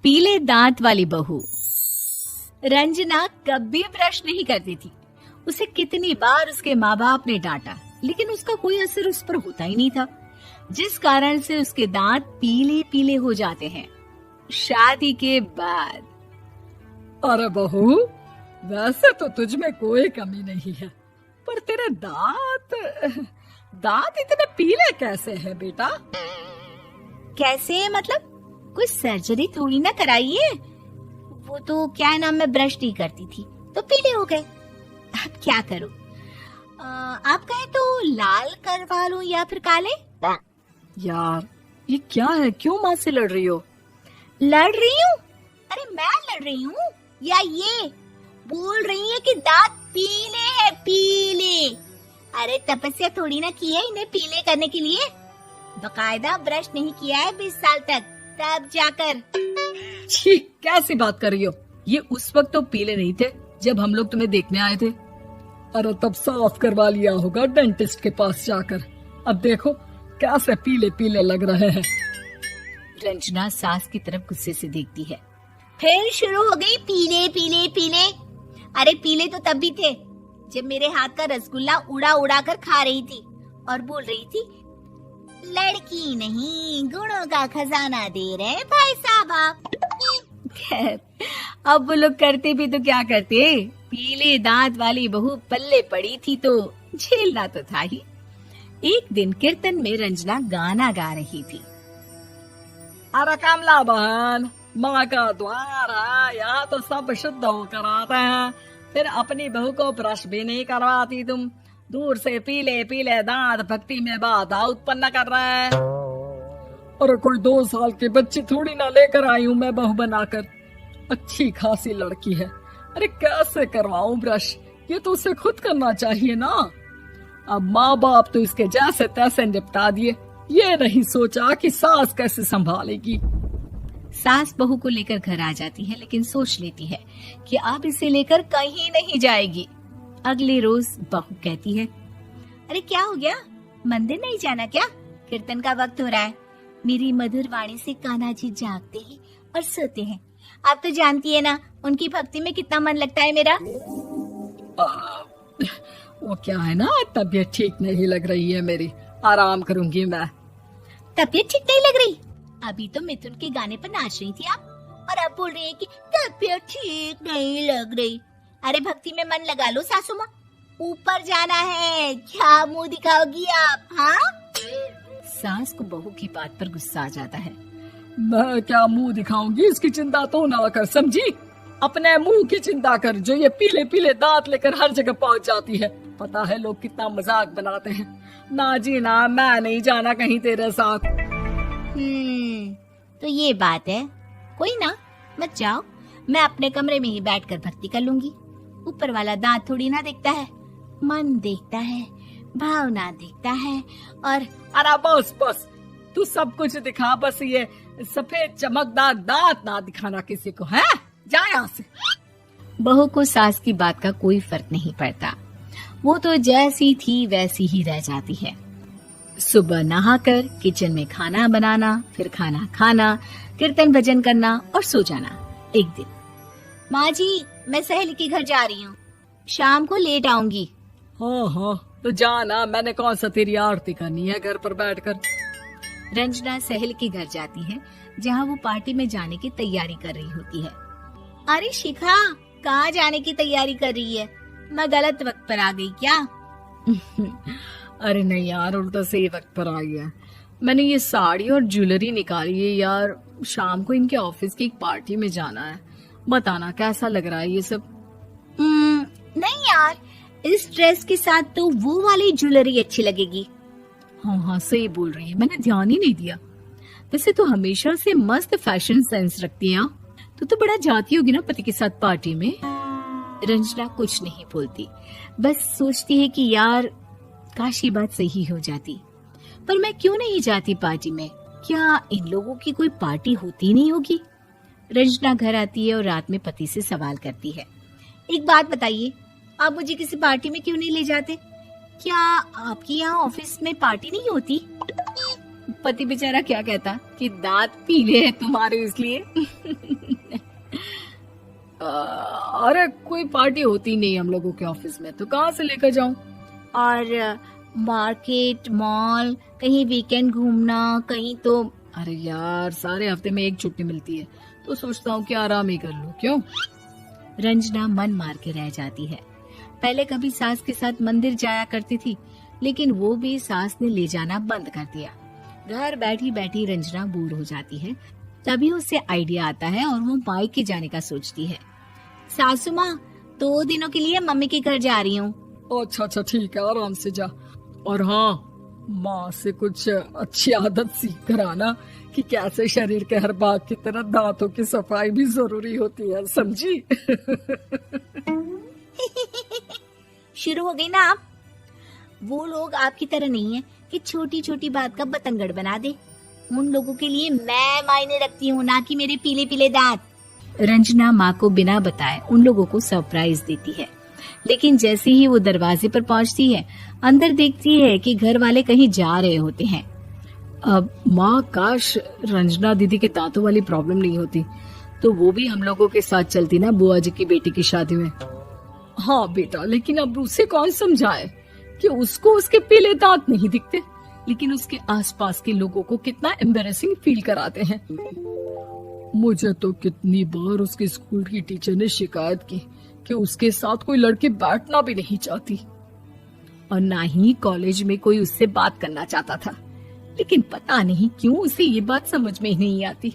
पीले दांत वाली बहू। रंजना कभी ब्रश नहीं करती थी। उसे कितनी बार उसके माँ बाप ने डांटा, लेकिन उसका कोई असर उस पर होता ही नहीं था, जिस कारण से उसके दांत पीले पीले हो जाते हैं। शादी के बाद। अरे बहू, वैसे तो तुझ में कोई कमी नहीं है, पर तेरे दांत इतने पीले कैसे हैं बेटा? कैसे मतलब? कोई सर्जरी थोड़ी ना कराई है। वो तो क्या नाम, मैं ब्रश नहीं करती थी तो पीले हो गए। अब क्या करूं? आप कहें तो लाल करवा लूं या फिर काले? यार ये क्या है, क्यों माँ से लड़ रही हो? लड़ रही हूँ? अरे मैं लड़ रही हूँ या ये बोल रही है कि दांत पीले हैं, पीले। अरे तपस्या थोड़ी ना की है इन्हें पीले करने के लिए। बकायदा ब्रश नहीं किया है 20 साल तक, तब जाकर। छी, कैसी बात कर रही हो? ये उस वक्त तो पीले नहीं थे जब हम लोग तुम्हें देखने आए थे। अरे तब साफ करवा लिया होगा डेंटिस्ट के पास जाकर। अब देखो कैसे पीले पीले लग रहे हैं। रंजना सास की तरफ गुस्से से देखती है। फिर शुरू हो गई पीले पीले पीले। अरे पीले तो तब भी थे जब मेरे हाथ का रसगुल्ला उड़ा उड़ा कर खा रही थी और बोल रही थी, लड़की नहीं गुणों का खजाना दे रहे भाई साहब आप। खैर, अब वो लोग करते भी तो क्या करते, पीले दांत वाली बहू पल्ले पड़ी थी तो झेलना तो था ही। एक दिन कीर्तन में रंजना गाना गा रही थी। अरे कमला बहन, माँ का द्वार है, यहाँ तो सब शुद्ध होकर आते हैं, फिर अपनी बहू को ब्रश भी नहीं करवाती तुम। दूर से पीले पीले दांत भक्ति में बाधा उत्पन्न कर रहे हैं। अरे कोई 2 साल के बच्चे थोड़ी ना लेकर आई हूँ मैं बहू बनाकर। अच्छी खासी लड़की है, अरे कैसे करवाऊं ब्रश? ये तो उसे खुद करना चाहिए ना। अब माँ बाप तो इसके जैसे तैसे निपटा दिए, ये नहीं सोचा कि सास कैसे संभालेगी। सास बहू को लेकर घर आ जाती है, लेकिन सोच लेती है कि अब इसे लेकर कहीं नहीं जाएगी। अगले रोज बहू कहती है, अरे क्या हो गया, मंदिर नहीं जाना क्या? कीर्तन का वक्त हो रहा है। मेरी मधुर वाणी से कान्हा जी जागते हैं और सोते हैं। आप तो जानती है ना उनकी भक्ति में कितना मन लगता है मेरा। वो क्या है ना, तबीयत ठीक नहीं लग रही है मेरी, आराम करूंगी मैं। तबीयत ठीक नहीं लग रही? अभी तो मिथुन के गाने पर नाच रही थी आप, और अब बोल रही है कि तबीयत ठीक नहीं लग रही। अरे भक्ति में मन लगा लो सासू माँ, ऊपर जाना है, क्या मुंह दिखाओगी आप? हाँ? सास को बहू की बात पर गुस्सा आ जाता है। मैं क्या मुंह दिखाऊंगी, इसकी चिंता तो ना कर, समझी? अपने मुंह की चिंता कर, जो ये पीले पीले दांत लेकर हर जगह पहुंच जाती है। पता है लोग कितना मजाक बनाते हैं। ना जी ना, मैं नहीं जाना कहीं तेरे साथ। तो ये बात है। कोई ना, मत जाओ, मैं अपने कमरे में ही बैठकर भक्ति कर लूंगी। ऊपर वाला दांत थोड़ी ना देखता है, मन देखता है, भावना देखता है। और अरे बस बस, तू सब कुछ दिखा, बस ये सफेद चमकदार दांत ना दिखाना किसी को, है? जा यहाँ से। बहू को सास की बात का कोई फर्क नहीं पड़ता, वो तो जैसी थी वैसी ही रह जाती है। सुबह नहाकर किचन में खाना बनाना, फिर खाना खाना, कीर्तन भजन करना और सो जाना। एक दिन, माँ जी मैं सहेली के घर जा रही हूँ, शाम को लेट आऊंगी। हाँ, तो जाना, मैंने कौन सा तेरी आरती करनी है घर पर बैठकर। रंजना सहेली के घर जाती है, जहाँ वो पार्टी में जाने की तैयारी कर रही होती है। अरे शिखा, कहाँ जाने की तैयारी कर रही है? मैं गलत वक्त पर आ गई क्या? अरे नहीं यार, उल्टा सही वक्त पर आई है। मैंने ये साड़ी और ज्वेलरी निकाली है यार, शाम को इनके ऑफिस की एक पार्टी में जाना है। बताना कैसा लग रहा है ये सब? नहीं यार, इस ड्रेस के साथ तो वो वाली ज्वेलरी अच्छी लगेगी। हाँ सही बोल रही है, मैंने ध्यान ही नहीं दिया। वैसे तो हमेशा से मस्त फैशन सेंस रखती है। तो बड़ा जाती होगी ना पति के साथ पार्टी में। रंजना कुछ नहीं बोलती, बस सोचती है कि यार काश ये बात सही हो जाती, पर मैं क्यों नहीं जाती पार्टी में? क्या इन लोगों की कोई पार्टी होती नहीं होगी? रंजना घर आती है और रात में पति से सवाल करती है, एक बात बताइए, आप मुझे किसी पार्टी में क्यों नहीं ले जाते? क्या आपके यहाँ ऑफिस में पार्टी नहीं होती? पति बेचारा क्या कहता कि दांत पीले हैं तुम्हारे इसलिए। अरे कोई पार्टी होती नहीं हम लोगों के ऑफिस में, तो कहाँ से लेकर जाऊं? और मार्केट, मॉल, कहीं वीकेंड घूमना, कहीं तो। अरे यार सारे हफ्ते में एक छुट्टी मिलती है, तो सोचता हूँ कि आराम ही कर लूं। क्यों? रंजना मन मार के रह जाती है। पहले कभी सास के साथ मंदिर जाया करती थी, लेकिन वो भी सास ने ले जाना बंद कर दिया। घर बैठी बैठी रंजना बोर हो जाती है। तभी उसे आइडिया आता है और वो मायके जाने का सोचती है। सासू माँ, 2 दिनों के लिए मम्मी के घर जा रही हूँ। अच्छा अच्छा ठीक है, आराम से जा। और हाँ, माँ से कुछ अच्छी आदत सीख कर आना कि कैसे शरीर के हर भाग की तरह दांतों की सफाई भी जरूरी होती है, समझी? शुरू हो गई ना आप। वो लोग आपकी तरह नहीं है कि छोटी छोटी बात का बतंगड़ बना दे। उन लोगों के लिए मैं मायने रखती हूँ, ना कि मेरे पीले पीले दांत। रंजना माँ को बिना बताए उन लोगों को सरप्राइज देती है, लेकिन जैसे ही वो दरवाजे पर पहुंचती है, अंदर देखती है कि घर वाले कहीं जा रहे होते हैं। अब माँ, काश रंजना दीदी के दांतों वाली प्रॉब्लम नहीं होती, तो वो भी हम लोगों के साथ चलती ना बुआ जी की बेटी की शादी में। हाँ बेटा, लेकिन अब उसे कौन समझाए कि उसको उसके पीले दांत नहीं दिखते, लेकिन उसके आसपास के लोगों को कितना एम्बैरेसिंग फील कराते हैं। मुझे तो कितनी बार उसके स्कूल की टीचर ने शिकायत की कि उसके साथ कोई लड़की बैठना भी नहीं चाहती, और ना ही कॉलेज में कोई उससे बात करना चाहता था। लेकिन पता नहीं क्यों उसे ये बात समझ में ही नहीं आती।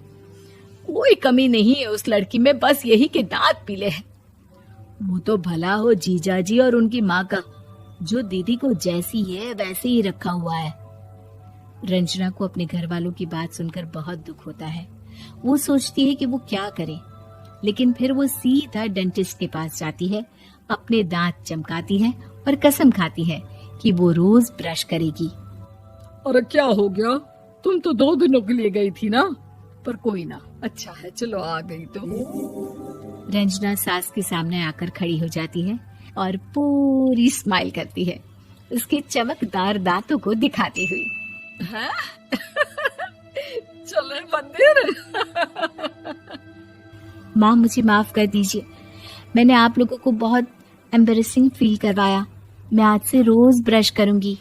कोई कमी नहीं है उस लड़की में, बस यही कि दांत पीले हैं। वो तो भला हो जीजा जी और उनकी माँ का, जो दीदी को जैसी है वैसे ही रखा हुआ है। रंजना को अपने घर वालों की बात सुनकर बहुत दुख होता है। वो सोचती है कि वो क्या करे, लेकिन फिर वो सीधा डेंटिस्ट के पास जाती है, अपने दांत चमकाती है और कसम खाती है कि वो रोज ब्रश करेगी। अरे क्या हो गया? तुम तो 2 दिनों के लिए गई थी ना, पर कोई ना, अच्छा है, चलो आ गई तो। रंजना सास के सामने आकर खड़ी हो जाती है और पूरी स्माइल करती है, उसके चमकदार दांतों को दिखाती हुई। हैं? चले मंदिर? माँ, मुझे माफ कर दीजिए, मैंने आप लोगों को बहुत एम्बैरेसिंग फील करवाया। मैं आज से रोज ब्रश करूंगी।